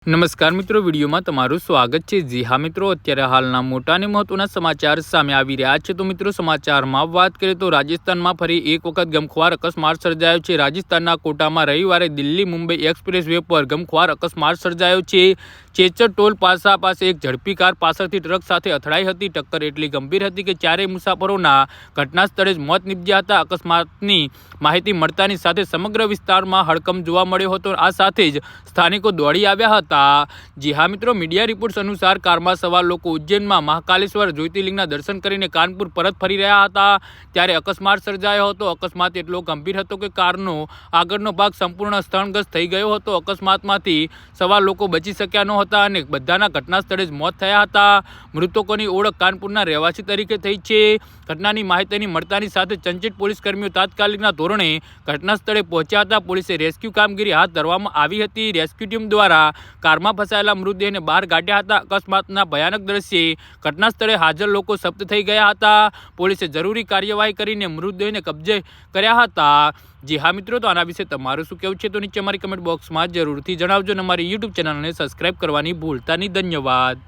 નમસ્કાર મિત્રો, વિડીયોમાં તમારું સ્વાગત છે। જી હા મિત્રો, અત્યારે હાલના મોટા અને મહત્વના સમાચાર સામે આવી રહ્યા છે। તો મિત્રો, સમાચારમાં વાત કરીએ તો રાજસ્થાનમાં ફરી એક વખત ગમખ્વાર અકસ્માત સર્જાયો છે। રાજસ્થાનના કોટામાં રવિવારે દિલ્હી મુંબઈ એક્સપ્રેસ વે પર ગમખ્વાર અકસ્માત સર્જાયો છે। ચેચર ટોલ પ્લાઝા પાસે એક ઝડપી કાર પાછળથી ટ્રક સાથે અથડાઈ હતી। ટક્કર એટલી ગંભીર હતી કે ચારેય મુસાફરોના ઘટના સ્થળે જ મોત નીપજ્યા હતા। અકસ્માતની માહિતી મળતાની સાથે સમગ્ર વિસ્તારમાં હડકંપ જોવા મળ્યો હતો। આ સાથે જ સ્થાનિકો દોડી આવ્યા હતા। જી હા મિત્રો, મીડિયા રિપોર્ટ્સ અનુસાર કારમાં સવાર લોકો ઉજ્જૈનમાં મહાકાલેશ્વર જ્યોતિર્લિંગના દર્શન કરીને કાનપુર પરત ફરી રહ્યા હતા ત્યારે અકસ્માત સર્જાયો હતો। અકસ્માત એટલો ગંભીર હતો કે કારનો આગળનો ભાગ સંપૂર્ણ સ્થળગ્રસ્ત થઈ ગયો હતો। અકસ્માતમાંથી સવાર લોકો બચી શક્યા નહોતા અને બધાના ઘટના સ્થળે જ મોત થયા હતા। મૃતકોની ઓળખ કાનપુરના રહેવાસી તરીકે થઈ છે। ઘટનાની માહિતીની મળતાની સાથે ચંચિત પોલીસ કર્મીઓ તાત્કાલિકના ધોરણે ઘટના સ્થળે પહોંચ્યા હતા। પોલીસે રેસ્ક્યુ કામગીરી હાથ ધરવામાં આવી હતી। રેસ્ક્યુ ટીમ દ્વારા કારમાં ફસાયેલા મૃતદેહને બહાર કાઢ્યા હતા। અકસ્માતના ભયાનક દ્રશ્યે ઘટના સ્થળે હાજર લોકો સ્તબ્ધ થઈ ગયા હતા। પોલીસે જરૂરી કાર્યવાહી કરીને મૃતદેહને કબજે કર્યા હતા। જી હા મિત્રો, તો આના વિશે તમારું શું કહેવું છે તો નીચે અમારી કમેન્ટ બોક્સમાં જરૂરથી જણાવજો અને અમારી યુટ્યુબ ચેનલને સબસ્ક્રાઈબ કરવાની ભૂલતા નહીં। ધન્યવાદ।